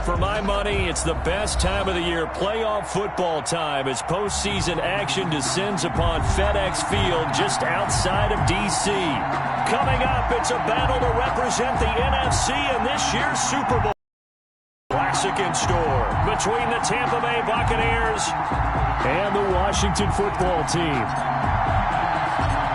For my money, it's the best time of the year, playoff football time, as postseason action descends upon FedEx Field just outside of D.C. Coming up, it's a battle to represent the NFC in this year's Super Bowl. Classic in store between the Tampa Bay Buccaneers and the Washington football team.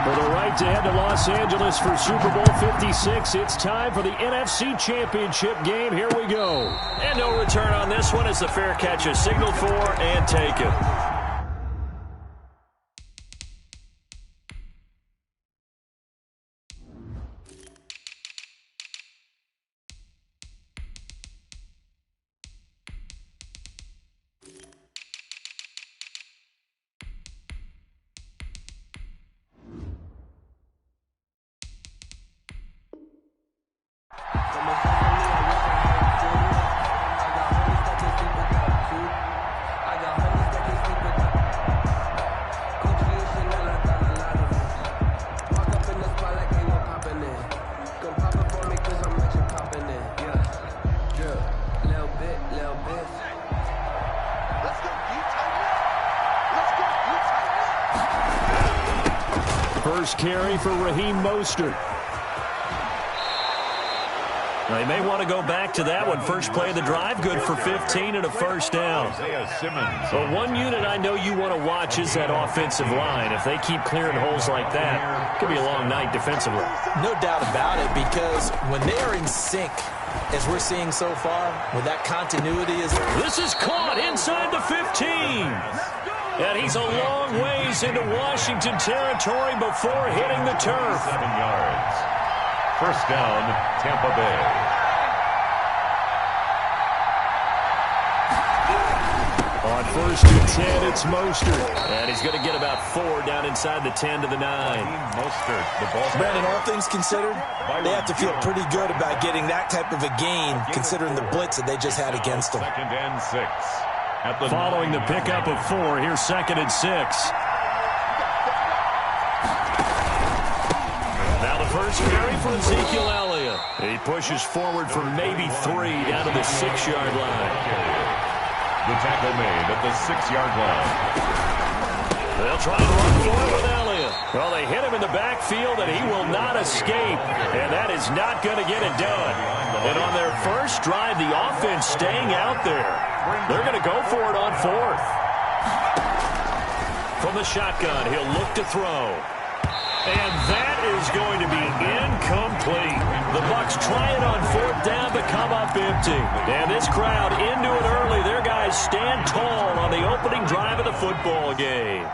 For the right to head to Los Angeles for Super Bowl 56, it's time for the NFC Championship game. Here we go. And no return on this one as the fair catch is signaled for and taken. First carry for Raheem Mostert. They may want to go back to that one. First play of the drive, good for 15 and a first down. But one unit I know you want to watch is that offensive line. If they keep clearing holes like that, it could be a long night defensively. No doubt about it, because when they are in sync, as we're seeing so far, with that continuity is... This is caught inside the 15. And he's a long ways into Washington territory before hitting the turf. 7 yards. First down, Tampa Bay. On first and 10, it's Mostert. And he's going to get about 4 down inside the 10 to the 9. Mostert, the ball. Brandon, all things considered, they have to feel pretty good about getting that type of a game, considering the blitz that they just had against them. Second and 6. Following the pickup of 4, here's second and 6. Now the first carry for Ezekiel Elliott. He pushes forward for maybe 3 down to the 6-yard line. The tackle made at the 6-yard line. They'll try and run forward with Elliott. Well, they hit him in the backfield, and he will not escape. And that is not going to get it done. And on their first drive, the offense staying out there. They're going to go for it on 4th. From the shotgun, he'll look to throw. And that is going to be incomplete. The Bucs try it on 4th down, but come up empty. And this crowd into it early. Their guys stand tall on the opening drive of the football game.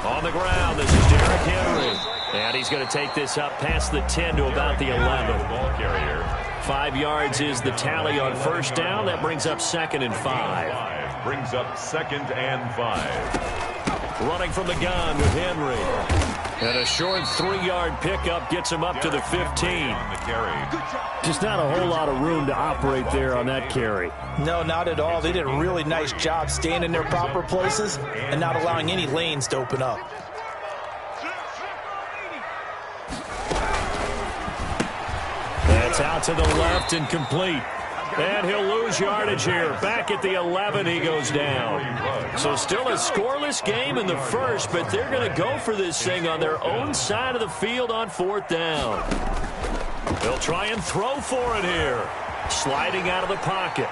On the ground, this is Derrick Henry. And he's going to take this up past the 10 to about the 11. Ball carrier. 5 yards is the tally on first down. That brings up second and 5. Brings up second and 5. Running from the gun with Henry. And a short 3-yard pickup gets him up to the 15. The carry. Just not a whole lot of room to operate there on that carry. No, not at all. They did a really nice job staying in their proper places and not allowing any lanes to open up. That's out to the left and complete. And he'll lose yardage here. Back at the 11, he goes down. So still a scoreless game in the first, but they're going to go for this thing on their own side of the field on 4th down. They'll try and throw for it here. Sliding out of the pocket.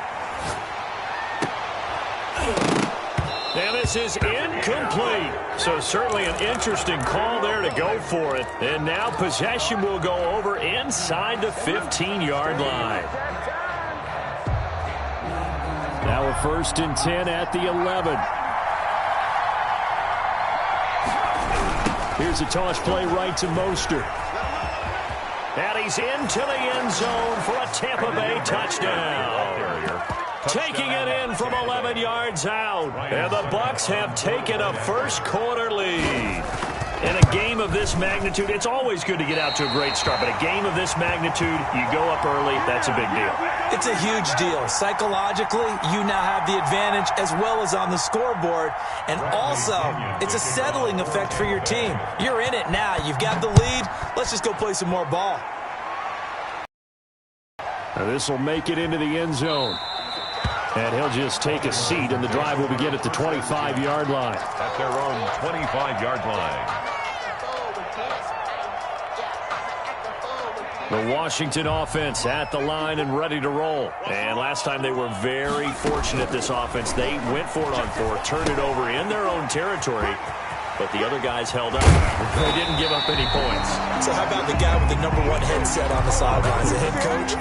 And this is incomplete. So certainly an interesting call there to go for it. And now possession will go over inside the 15-yard line. Now a first and 10 at the 11. Here's a toss play right to Mostert. And he's into the end zone for a Tampa Bay touchdown. Taking it in from 11 yards out. And the Bucs have taken a first quarter lead. In a game of this magnitude, it's always good to get out to a great start, but a game of this magnitude, you go up early, that's a big deal. It's a huge deal. Psychologically, you now have the advantage as well as on the scoreboard. And also, it's a settling effect for your team. You're in it now. You've got the lead. Let's just go play some more ball. Now this will make it into the end zone. And he'll just take a seat, and the drive will begin at the 25-yard line. At their own 25-yard line. The Washington offense at the line and ready to roll. And last time they were very fortunate, this offense. They went for it on fourth, turned it over in their own territory, but the other guys held up. They didn't give up any points. So how about the guy with the #1 headset on the sidelines, the head coach?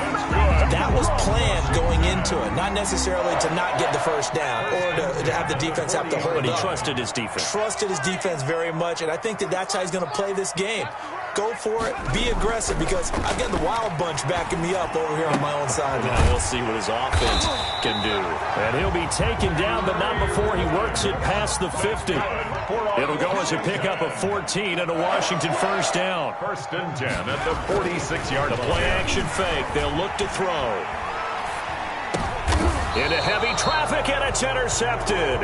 That was planned going into it, not necessarily to not get the first down or to have the defense have to hold up. But he trusted his defense. Trusted his defense very much, and I think that's how he's going to play this game. Go for it. Be aggressive, because I've got the wild bunch backing me up over here on my own side. Now we'll see what his offense can do. And he'll be taken down, but not before he works it past the 50. It'll go as a pickup of 14 and a Washington first down. 1st and 10 at the 46-yard line. The play-action fake. They'll look to throw. Into heavy traffic, and it's intercepted.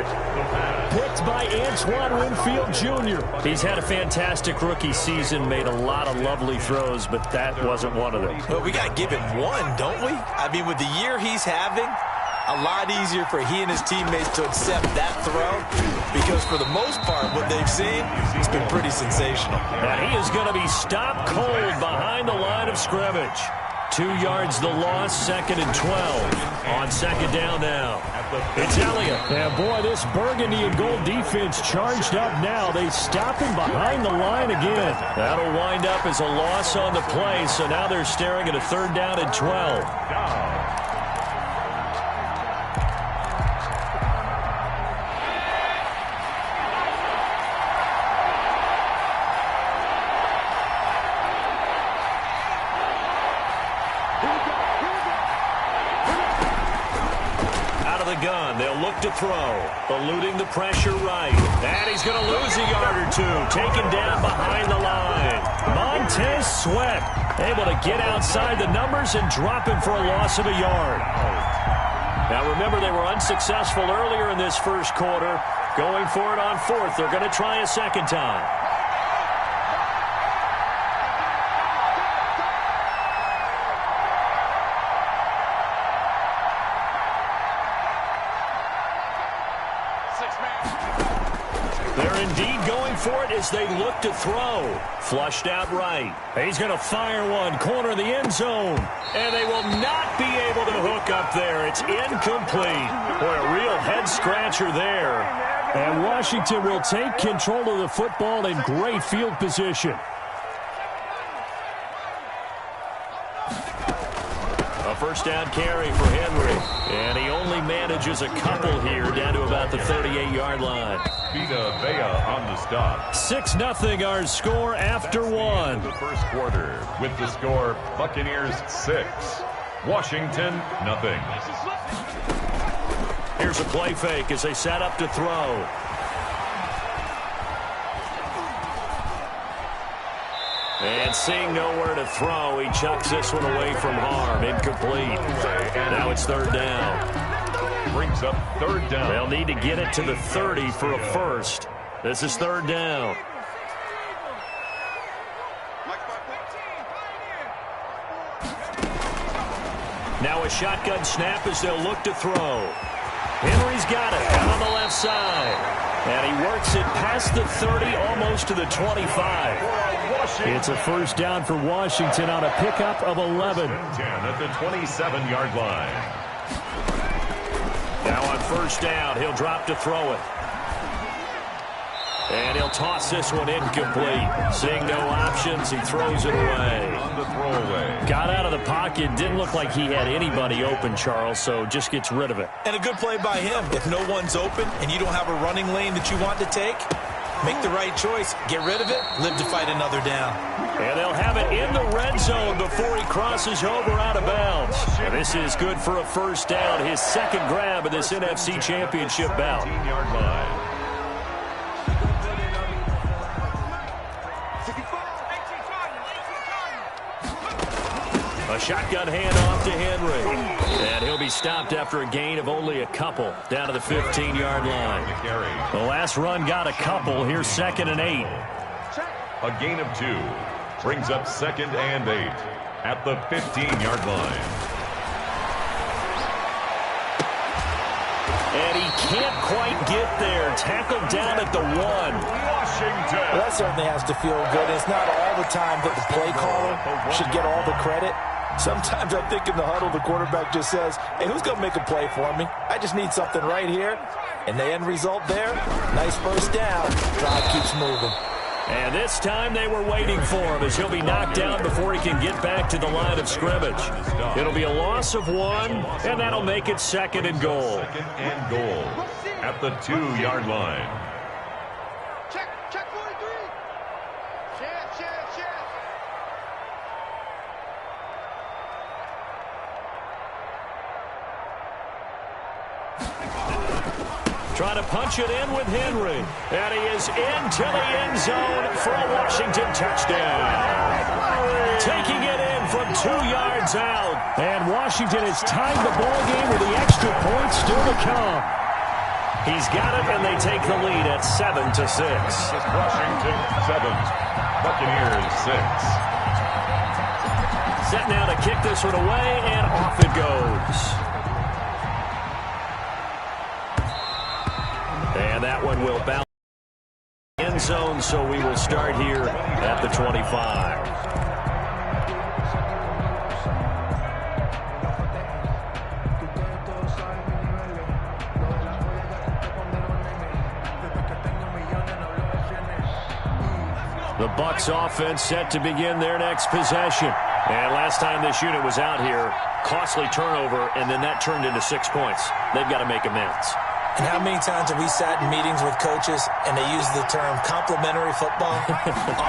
Picked by Antoine Winfield Jr. He's had a fantastic rookie season, made a lot of lovely throws, but that wasn't one of them. Well, we got to give him one, don't we? I mean, with the year he's having, a lot easier for he and his teammates to accept that throw, because for the most part, what they've seen, it's been pretty sensational. Now he is going to be stopped cold behind the line of scrimmage. 2 yards the loss, 2nd and 12. On second down now. It's Elliott. And boy, this burgundy and gold defense charged up now. They stop him behind the line again. That'll wind up as a loss on the play, so now they're staring at a 3rd down and 12. They'll look to throw, eluding the pressure right. And he's going to lose a yard or two, taken down behind the line. Montez Sweat able to get outside the numbers and drop him for a loss of a yard. Now remember, they were unsuccessful earlier in this first quarter. Going for it on 4th. They're going to try a second time. They're indeed going for it as they look to throw. Flushed out right. He's going to fire one. Corner of the end zone. And they will not be able to hook up there. It's incomplete. Boy, a real head-scratcher there. And Washington will take control of the football in great field position. A first down carry for Henry. And he only manages a couple here down to about the 38-yard line. Vita Vea on the stop. 6-0 our score after one. The first quarter with the score Buccaneers 6, Washington nothing. Here's a play fake as they set up to throw. And seeing nowhere to throw, he chucks this one away from harm. Incomplete. Now it's 3rd down. Brings up 3rd down. They'll need to get it to the 30 for a first. This is 3rd down. Now a shotgun snap as they'll look to throw. Henry's got it out on the left side. And he works it past the 30, almost to the 25. It's a first down for Washington on a pickup of 11. 10 at the 27-yard line. Now on first down, he'll drop to throw it. And he'll toss this one incomplete. Seeing no options, he throws it away. On the throwaway. Got out of the pocket. Didn't look like he had anybody open, Charles, so just gets rid of it. And a good play by him. If no one's open and you don't have a running lane that you want to take, make the right choice. Get rid of it. Live to fight another down. And they'll have it in the red zone before he crosses over out of bounds. And this is good for a first down. His 2nd grab of this NFC Championship bout. 18-yard line. A shotgun handoff to Henry. And he'll be stopped after a gain of only a couple down to the 15-yard line. The last run got a couple. Here's 2nd and 8. A gain of 2 brings up 2nd and 8 at the 15-yard line. And he can't quite get there. Tackled down at the 1. Washington. Well, that certainly has to feel good. It's not all the time that the play caller should get all the credit. Sometimes I think in the huddle, the quarterback just says, hey, who's going to make a play for me? I just need something right here. And the end result there, nice first down. Drive keeps moving. And this time they were waiting for him as he'll be knocked down before he can get back to the line of scrimmage. It'll be a loss of 1, and that'll make it 2nd and goal. 2nd and goal at the 2-yard line. Check 43. Check. Trying to punch it in with Henry. And he is into the end zone for a Washington touchdown. Taking it in from 2 yards out. And Washington has tied the ball game with the extra points still to come. He's got it, and they take the lead at 7-6. Washington 7, Buccaneers 6. Set now to kick this one away, and off it goes. And that one will bounce end zone, so we will start here at the 25. The Bucs offense set to begin their next possession. And last time this unit was out here, costly turnover, and then that turned into 6 points. They've got to make amends. And how many times have we sat in meetings with coaches and they use the term complementary football?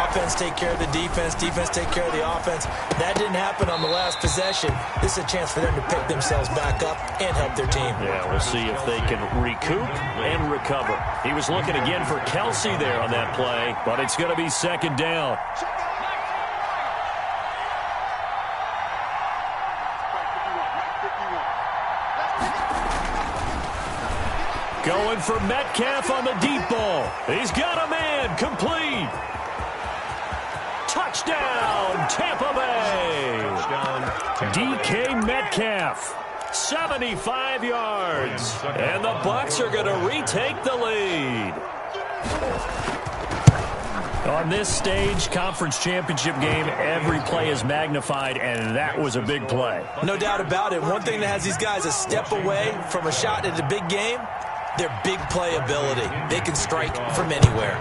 Offense take care of the defense, defense take care of the offense. That didn't happen on the last possession. This is a chance for them to pick themselves back up and help their team. Yeah, we'll see if they can recoup and recover. He was looking again for Kelsey there on that play, but it's going to be 2nd down. Going for Metcalf on the deep ball. He's got a man. Complete. Touchdown, Tampa Bay. DK Metcalf, 75 yards. And the Bucs are going to retake the lead. On this stage, conference championship game, every play is magnified, and that was a big play. No doubt about it. One thing that has these guys a step away from a shot at a big game, their big play ability. They can strike from anywhere.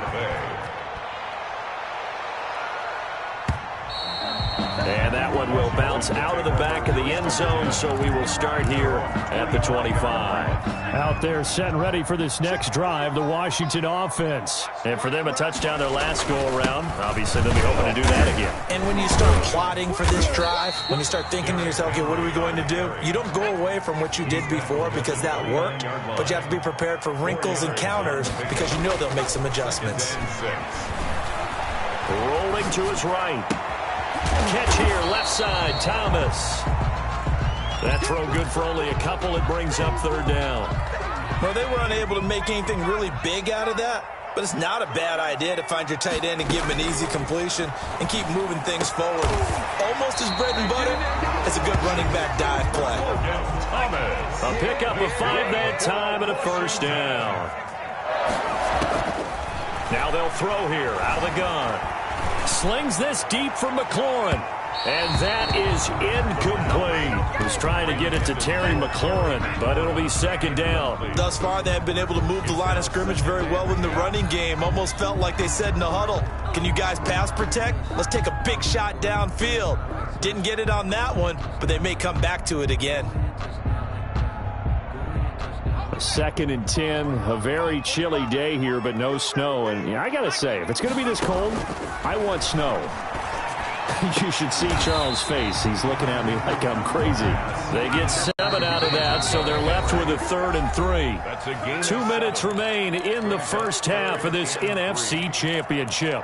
And that one will bounce out of the back of the end zone, so we will start here at the 25. Out there set and ready for this next drive, the Washington offense. And for them, a touchdown their last go-around. Obviously, they'll be hoping to do that again. And when you start plotting for this drive, when you start thinking to yourself, okay, what are we going to do? You don't go away from what you did before because that worked, but you have to be prepared for wrinkles and counters because you know they'll make some adjustments. Rolling to his right. Catch here, left side, Thomas. That throw good for only a couple. It brings up 3rd down. Well, they were unable to make anything really big out of that, but it's not a bad idea to find your tight end and give him an easy completion and keep moving things forward. Almost as bread and butter as a good running back dive play. A pickup of 5 that time and a 1st down. Now they'll throw here out of the gun. Slings this deep for McLaurin. And that is incomplete. He's trying to get it to Terry McLaurin, but it'll be 2nd down. Thus far, they have been able to move the line of scrimmage very well in the running game. Almost felt like they said in the huddle, can you guys pass protect? Let's take a big shot downfield. Didn't get it on that one, but they may come back to it again. 2nd and 10, a very chilly day here, but no snow. And I got to say, if it's going to be this cold, I want snow. You should see Charles' face. He's looking at me like I'm crazy. They get 7 out of that, so they're left with a 3rd and 3. 2 minutes remain in the first half of this NFC Championship.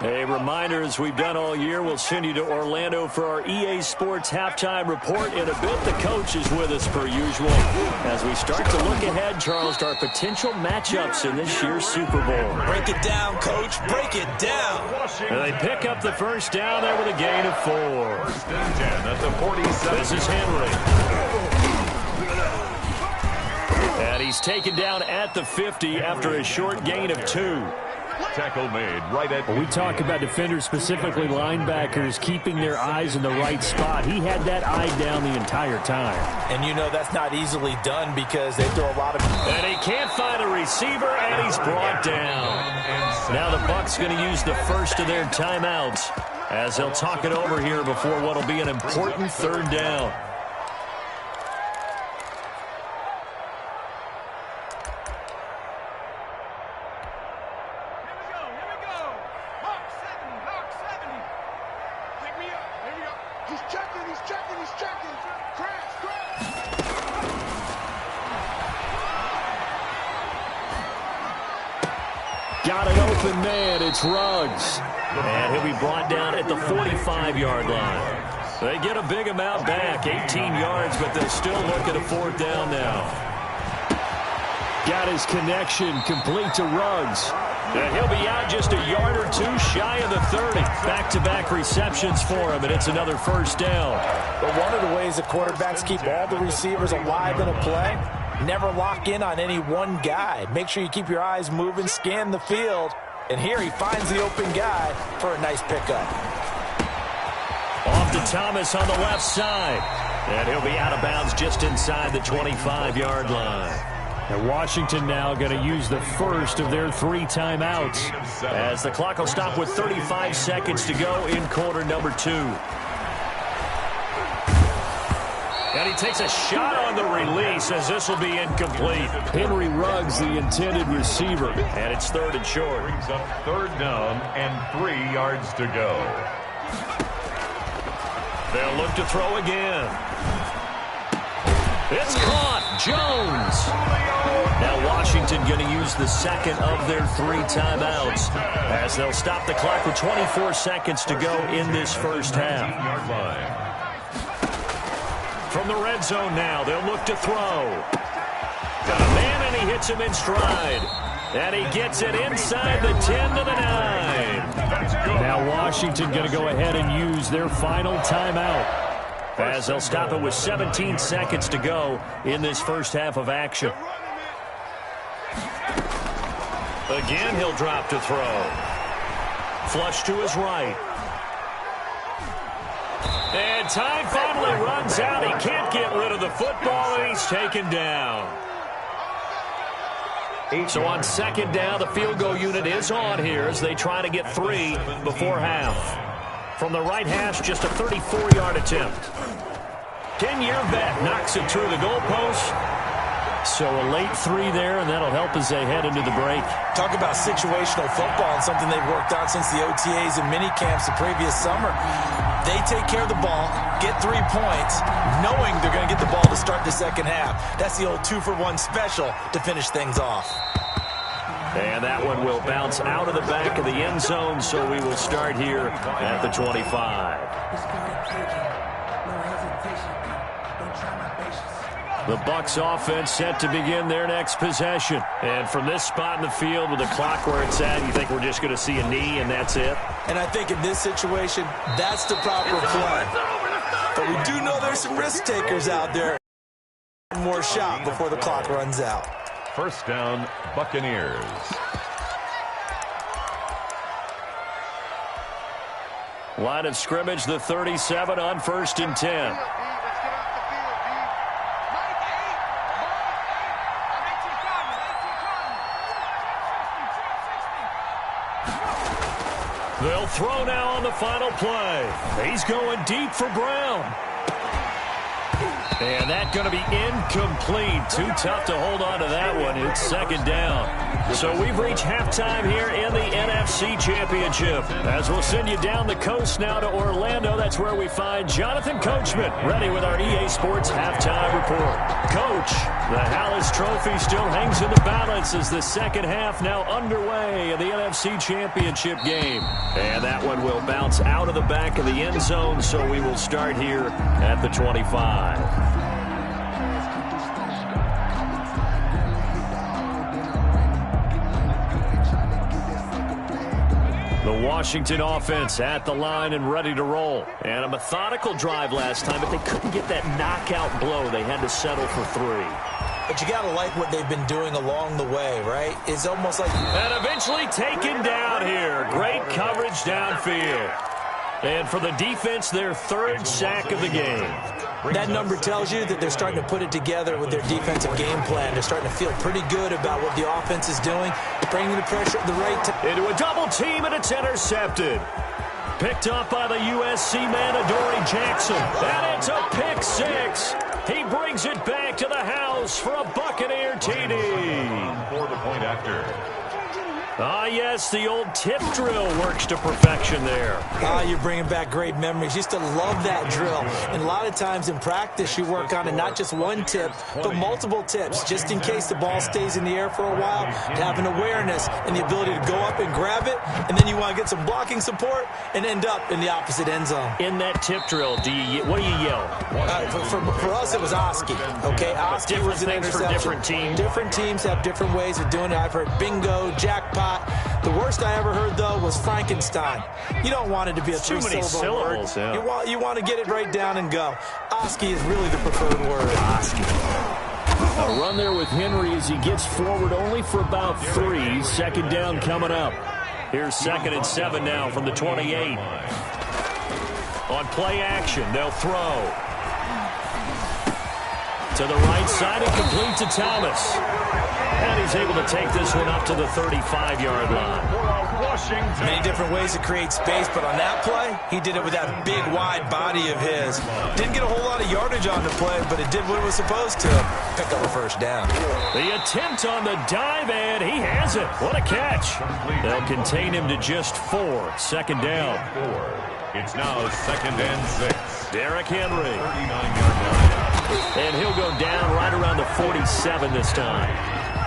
A reminder, as we've done all year, we'll send you to Orlando for our EA Sports halftime report. In a bit, the coach is with us per usual. As we start to look ahead, Charles, to our potential matchups in this year's Super Bowl. Break it down, Coach. Break it down. And they pick up the 1st down there with a gain of 4. 1st and 10 at the the 47. This is Henry. And he's taken down at the 50 after a short gain of 2. Tackle made right at. We talk about defenders, specifically linebackers, keeping their eyes in the right spot. He had that eye down the entire time. And you know that's not easily done because they throw a lot of... And he can't find a receiver, and he's brought down. Now the Bucs going to use the first of their timeouts as they'll talk it over here before what will be an important third down. Got an open man. It's Ruggs. And he'll be brought down at the 45-yard line. They get a big amount back, 18 yards, but they'll still look at a fourth down now. Got his connection complete to Ruggs. And he'll be out just a yard or two shy of the 30. Back-to-back receptions for him, and it's another first down. But one of the ways the quarterbacks keep all the receivers alive in a play, never lock in on any one guy. Make sure you keep your eyes moving, scan the field. And here he finds the open guy for a nice pickup. Off to Thomas on the left side. And he'll be out of bounds just inside the 25-yard line. And Washington now going to use the first of their 3 timeouts as the clock will stop with 35 seconds to go in quarter number 2. And he takes a shot on the release as this will be incomplete. Henry Ruggs, the intended receiver. And it's third and short. Brings up third down and 3 yards to go. They'll look to throw again. It's caught. Jones. Now Washington going to use the second of their 3 timeouts as they'll stop the clock with 24 seconds to go in this first half. From the red zone now, they'll look to throw. Got a man, and he hits him in stride. And he gets it inside the 10 to the 9. Now Washington going to go ahead and use their final timeout as they'll stop it with 17 seconds to go in this first half of action. Again, he'll drop to throw. Flush to his right. And time finally runs out. He can't get rid of the football, and he's taken down. So on second down, the field goal unit is on here as they try to get 3 before half. From the right hash, just a 34-yard attempt. 10-year vet knocks it through the goalpost. So a late 3 there, and that'll help as they head into the break. Talk about situational football and something they've worked on since the OTAs and mini camps the previous summer. They take care of the ball, get 3 points, knowing they're going to get the ball to start the second half. That's the old 2-for-1 special to finish things off. And that one will bounce out of the back of the end zone, so we will start here at the 25. The Bucs offense set to begin their next possession. And from this spot in the field with the clock where it's at, you think we're just going to see a knee and that's it? And I think in this situation, that's the proper play. But we do know there's some risk takers out there. One more shot before the clock runs out. First down, Buccaneers. Line of scrimmage, the 37 on 1st and 10. They'll throw now on the final play. He's going deep for Brown. And that's going to be incomplete. Too tough to hold on to that one. It's second down. So we've reached halftime here in the NFC Championship. As we'll send you down the coast now to Orlando, that's where we find Jonathan Coachman, ready with our EA Sports halftime report. Coach, the Hallis Trophy still hangs in the balance as the second half now underway in the NFC Championship game. And that one will bounce out of the back of the end zone, so we will start here at the 25. The Washington offense at the line and ready to roll. And a methodical drive last time, but they couldn't get that knockout blow. They had to settle for 3. But you got to like what they've been doing along the way, right? It's almost like... And eventually taken down here. Great coverage downfield. And for the defense, their 3rd sack of the game. That number tells you that they're starting to put it together with their defensive game plan. They're starting to feel pretty good about what the offense is doing, bringing the pressure at the right time. Into a double team, and it's intercepted. Picked up by the USC man, Adoree Jackson. And it's a pick 6. He brings it back to the house for a Buccaneer TD. For the point after. Ah, yes, the old tip drill works to perfection there. Ah, you're bringing back great memories. Used to love that drill. And a lot of times in practice, you work on it, not just one tip, but multiple tips, just in case the ball stays in the air for a while, to have an awareness and the ability to go up and grab it, and then you want to get some blocking support and end up in the opposite end zone. In that tip drill, what do you yell? For us, it was Oski. Okay, Oski was an interception. For different teams. Different teams have different ways of doing it. I've heard bingo, jackpot. The worst I ever heard, though, was Frankenstein. You don't want it to be a 3-syllable word. Yeah. You want to get it right down and go. Oski is really the preferred word. Oski. A run there with Henry as he gets forward only for about 3. Second down coming up. Here's 2nd and 7 now from the 28. On play action, they'll throw. To the right side and complete to Thomas. And he's able to take this one up to the 35-yard line. Many different ways to create space, but on that play, he did it with that big, wide body of his. Didn't get a whole lot of yardage on the play, but it did what it was supposed to. Pick up a 1st down. The attempt on the dive, and he has it. What a catch. They'll contain him to just 4. 2nd down. It's now 2nd and 6. Derrick Henry. 39-yard line. And he'll go down right around the 47 this time.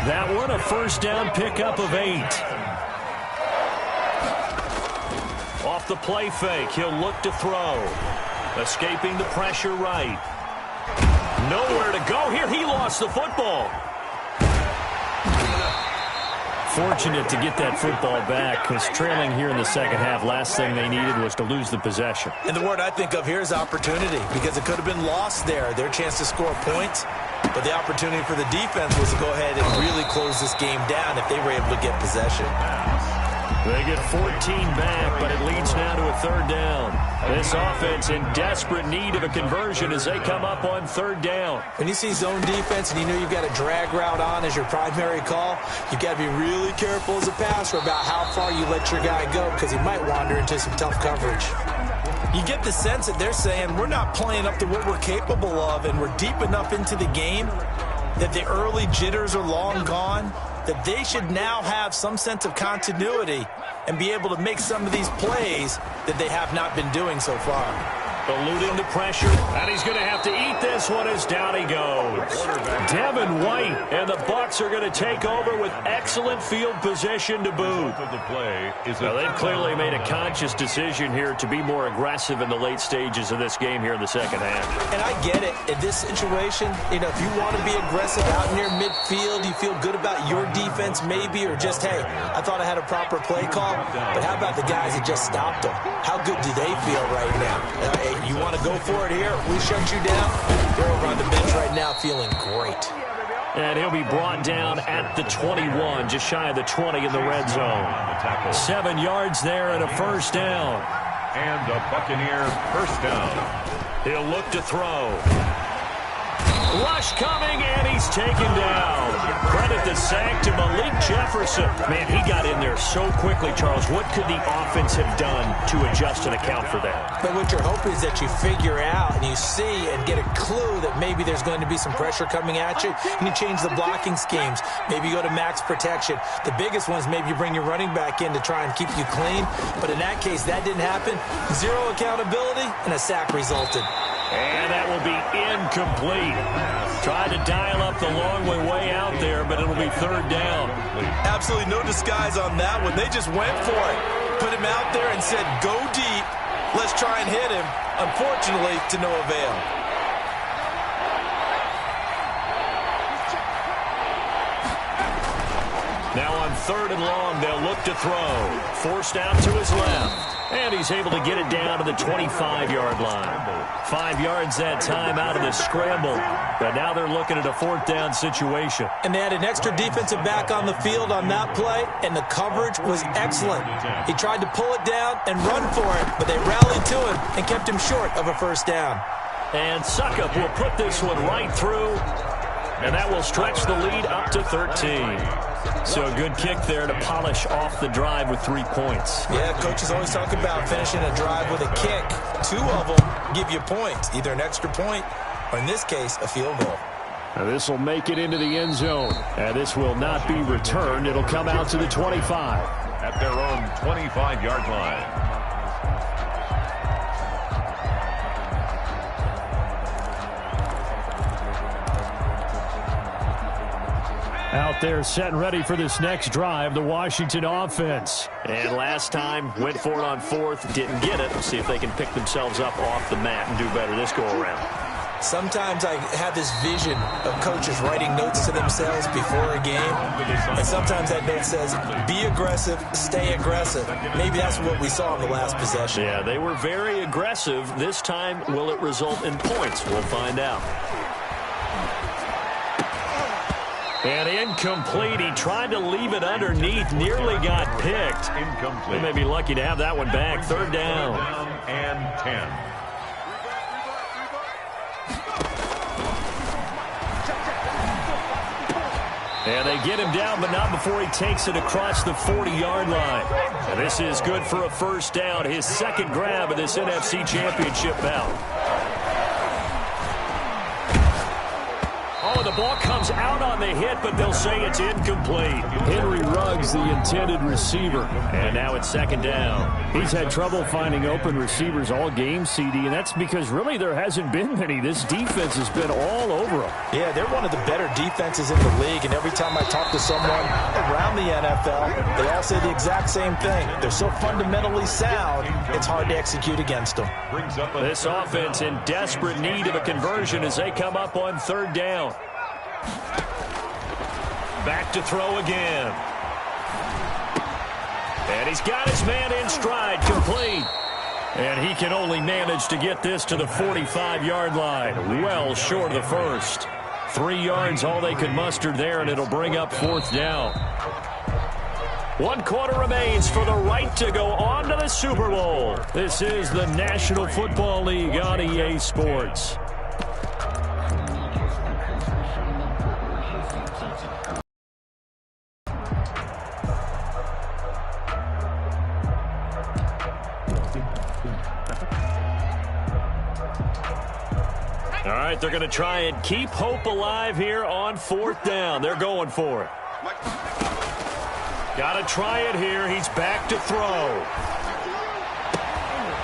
That one, a 1st down pickup of 8. Off the play fake, he'll look to throw. Escaping the pressure right. Nowhere to go here. He lost the football. Fortunate to get that football back, because trailing here in the 2nd half, last thing they needed was to lose the possession. And the word I think of here is opportunity, because it could have been lost there. Their chance to score points, but the opportunity for the defense was to go ahead and really close this game down if they were able to get possession. They get 14 back, but it leads now to a 3rd down. This offense in desperate need of a conversion as they come up on 3rd down. When you see zone defense and you know you've got a drag route on as your primary call, you've got to be really careful as a passer about how far you let your guy go, because he might wander into some tough coverage. You get the sense that they're saying we're not playing up to what we're capable of, and we're deep enough into the game that the early jitters are long gone, that they should now have some sense of continuity and be able to make some of these plays that they have not been doing so far. Eluding the pressure, and he's going to have to eat this one as down he goes. Devin White, and the Bucs are going to take over with excellent field position to boot. Now, they've clearly made a conscious decision here to be more aggressive in the late stages of this game here in the 2nd half. And I get it. In this situation, if you want to be aggressive out near midfield, you feel good about your defense maybe, or just, hey, I thought I had a proper play call, but how about the guys that just stopped them? How good do they feel right now? You want to go for it here? We shut you down. They're over on the bench right now feeling great. And he'll be brought down at the 21, just shy of the 20 in the red zone. 7 yards there and a 1st down. And a Buccaneer 1st down. He'll look to throw. Rush coming, and he's taken down. Credit the sack to Malik Jefferson. Man, he got in there so quickly, Charles. What could the offense have done to adjust and account for that? But what you're hoping is that you figure out and you see and get a clue that maybe there's going to be some pressure coming at you, and you change the blocking schemes. Maybe you go to max protection. The biggest one is maybe you bring your running back in to try and keep you clean. But in that case, that didn't happen. 0 accountability, and a sack resulted. And that will be incomplete. Tried to dial up the long way out there, but it'll be 3rd down. Absolutely no disguise on that one. They just went for it. Put him out there and said, go deep. Let's try and hit him. Unfortunately, to no avail. Now on 3rd and long, they'll look to throw. Forced out to his left. And he's able to get it down to the 25-yard line. 5 yards that time out of the scramble. But now they're looking at a 4th down situation. And they had an extra defensive back on the field on that play, and the coverage was excellent. He tried to pull it down and run for it, but they rallied to him and kept him short of a 1st down. And Suckup will put this one right through, and that will stretch the lead up to 13. So a good kick there to polish off the drive with 3 points. Yeah, coaches always talk about finishing a drive with a kick. 2 of them give you points, either an extra point or, in this case, a field goal. Now this will make it into the end zone, and this will not be returned. It'll come out to the 25. At their own 25-yard line. Out there set and ready for this next drive, the Washington offense. And last time, went for it on 4th, didn't get it. See if they can pick themselves up off the mat and do better this go-around. Sometimes I have this vision of coaches writing notes to themselves before a game, and sometimes that note says, be aggressive, stay aggressive. Maybe that's what we saw in the last possession. Yeah, they were very aggressive. This time, will it result in points? We'll find out. And incomplete. He tried to leave it underneath. Nearly got picked. Incomplete. They may be lucky to have that one back. 3rd down. And 10. And they get him down, but not before he takes it across the 40-yard line. And this is good for a 1st down. His 2nd grab of this NFC Championship bout. Oh, the ball comes out on the hit, but they'll say it's incomplete. Henry Ruggs, the intended receiver. And now it's 2nd down. He's had trouble finding open receivers all game, CD, and that's because really there hasn't been many. This defense has been all over them. Yeah, they're one of the better defenses in the league, and every time I talk to someone around the NFL, they all say the exact same thing. They're so fundamentally sound, it's hard to execute against them. This offense in desperate need of a conversion as they come up on 3rd down. Back to throw again. And he's got his man in stride, complete. And he can only manage to get this to the 45-yard line, well short of the 1st. 3 yards, all they could muster there, and it'll bring up 4th down. 1 quarter remains for the right to go on to the Super Bowl. This is the National Football League on EA Sports. All right, they're going to try and keep hope alive here on 4th down. They're going for it. Got to try it here. He's back to throw.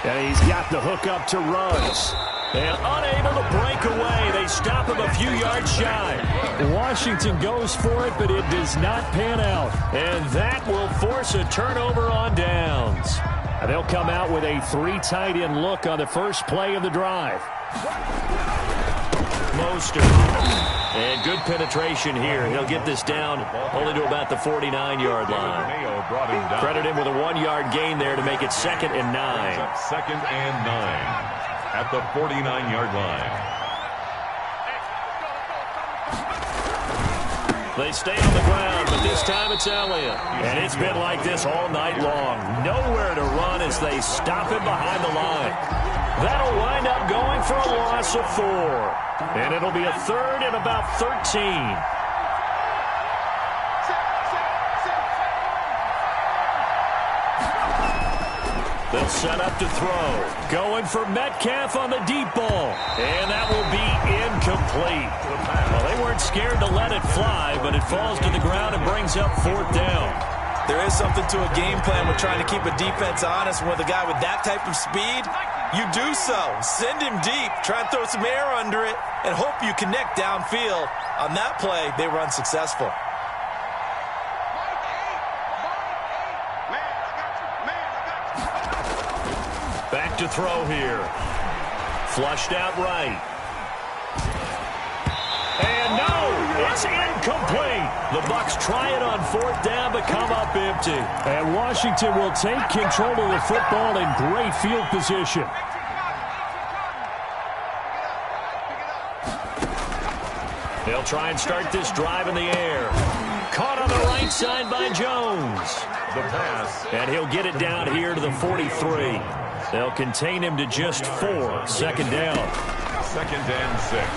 And he's got the hook up to Ruggs. And unable to break away. They stop him a few yards shy. Washington goes for it, but it does not pan out. And that will force a turnover on downs. And they'll come out with a 3 tight end look on the first play of the drive. Mostert. And good penetration here. He'll get this down only to about the 49-yard line. Credit him with a 1-yard gain there to make it 2nd and 9. 2nd and 9 at the 49-yard line. They stay on the ground, but this time it's Elliott. And it's been like this all night long. Nowhere to run as they stop him behind the line. That'll wind up going for a loss of 4. And it'll be a 3rd and about 13. They'll set up to throw. Going for Metcalf on the deep ball. And that will be incomplete. Well, they weren't scared to let it fly, but it falls to the ground and brings up 4th down. There is something to a game plan with trying to keep a defense honest. With a guy with that type of speed, you do so. Send him deep. Try and throw some air under it and hope you connect downfield. On that play, they were unsuccessful. Back to throw here. Flushed out right. And no, It's incomplete. The Bucs try it on 4th down, but come up empty. And Washington will take control of the football in great field position. They'll try and start this drive in the air. Caught on the right side by Jones. The pass. And he'll get it down here to the 43. They'll contain him to just 4. 2nd down. 2nd and 6.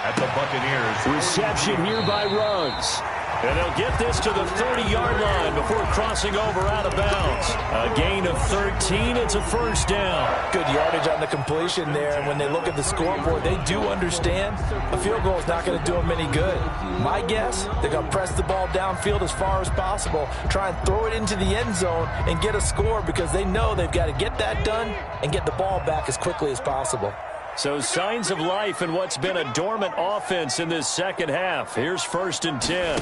At the Buccaneers. Reception here by Ruggs. And they'll get this to the 30-yard line before crossing over out of bounds. A gain of 13. It's a 1st down. Good yardage on the completion there. And when they look at the scoreboard, they do understand a field goal is not going to do them any good. My guess, they're going to press the ball downfield as far as possible, try and throw it into the end zone and get a score because they know they've got to get that done and get the ball back as quickly as possible. So signs of life in what's been a dormant offense in this second half. Here's 1st and 10.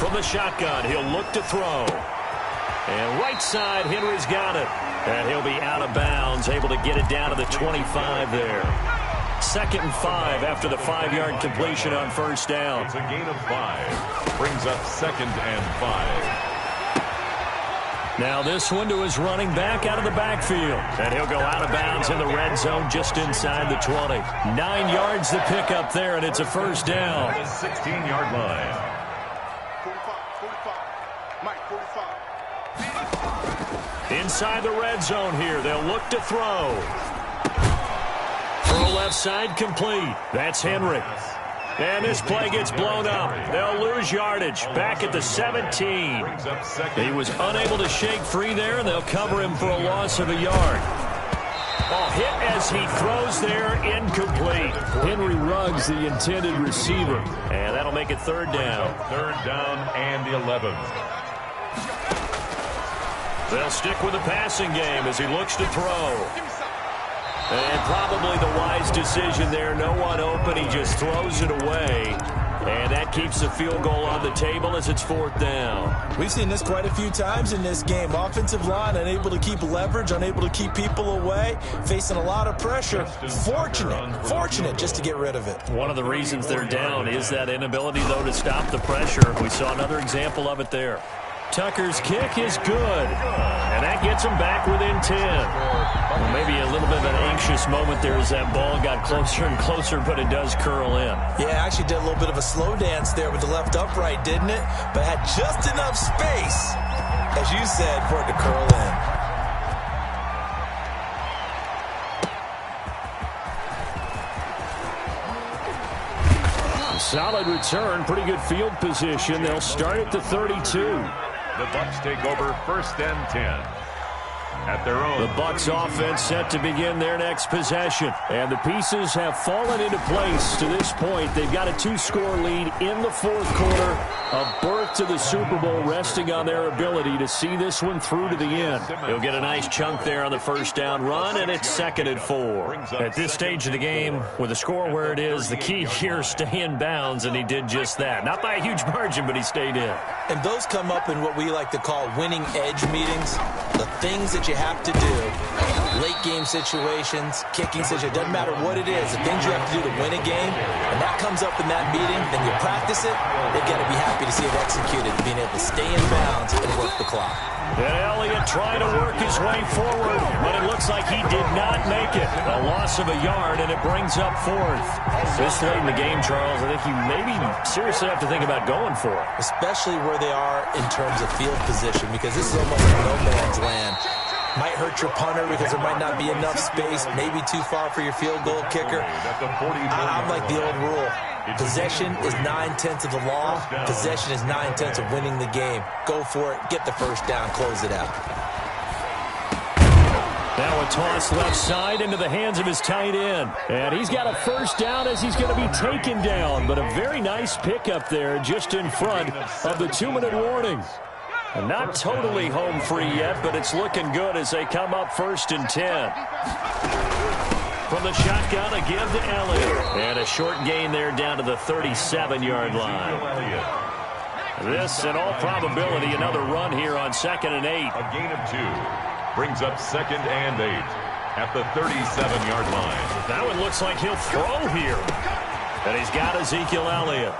From the shotgun, he'll look to throw. And right side, Henry's got it. And he'll be out of bounds, able to get it down to the 25 there. 2nd and 5 after the 5-yard completion on 1st down. It's a gain of 5. Brings up 2nd and 5. Now this one to his running back out of the backfield. And he'll go out of bounds in the red zone just inside the 20. 9 yards to pick up there, and it's a 1st down. The 16-yard line. 45. Mike, 45. Inside the red zone here. They'll look to throw. Throw left side complete. That's Henry. And this play gets blown up. They'll lose yardage. Back at the 17. He was unable to shake free there, and they'll cover him for a loss of a yard. Ball hit as he throws there, incomplete. Henry Ruggs, the intended receiver. And that'll make it 3rd down. 3rd down and 11. They'll stick with the passing game as he looks to throw. And probably the wise decision there. No one open. He just throws it away. And that keeps the field goal on the table as it's 4th down. We've seen this quite a few times in this game. Offensive line unable to keep leverage, unable to keep people away, facing a lot of pressure. Fortunate just to get rid of it. One of the reasons they're down is that inability, though, to stop the pressure. We saw another example of it there. Tucker's kick is good, and that gets him back within 10. Well, maybe a little bit of an anxious moment there as that ball got closer and closer, but it does curl in. Yeah, actually did a little bit of a slow dance there with the left upright, didn't it? But had just enough space, as you said, for it to curl in. Solid return, pretty good field position. They'll start at the 32. The Bucs take over 1st and 10. At their own. The Bucs offense set to begin their next possession. And the pieces have fallen into place to this point. They've got a 2-score lead in the 4th quarter. A berth to the Super Bowl resting on their ability to see this one through to the end. He'll get a nice chunk there on the 1st down run, and it's 2nd and 4. At this stage of the game, with the score where it is, the key here is stay in bounds, and he did just that. Not by a huge margin, but he stayed in. And those come up in what we like to call winning edge meetings. The things that you have to do, late game situations, kicking situations, doesn't matter what it is, the things you have to do to win a game, and that comes up in that meeting, then you practice it, they've got to be happy to see it executed, being able to stay in bounds and work the clock. And Elliott trying to work his way forward, but it looks like he did not make it. A loss of a yard, and it brings up 4th. This late in the game, Charles, I think you maybe seriously have to think about going for it. Especially where they are in terms of field position, because this is almost a no man's land. Might hurt your punter because there might not be enough space, maybe too far for your field goal kicker. I'm like the old rule. Possession is 9/10 of the law. Possession is 9/10 of winning the game. Go for it. Get the 1st down. Close it out. Now a toss left side into the hands of his tight end. And he's got a 1st down as he's going to be taken down. But a very nice pickup there just in front of the 2-minute warning. And not totally home free yet, but it's looking good as they come up 1st and 10. From the shotgun, a give to Elliott. And a short gain there down to the 37-yard line. This, in all probability, another run here on 2nd and 8. A gain of 2. Brings up 2nd and 8 at the 37-yard line. That one looks like he'll throw here. And he's got Ezekiel Elliott.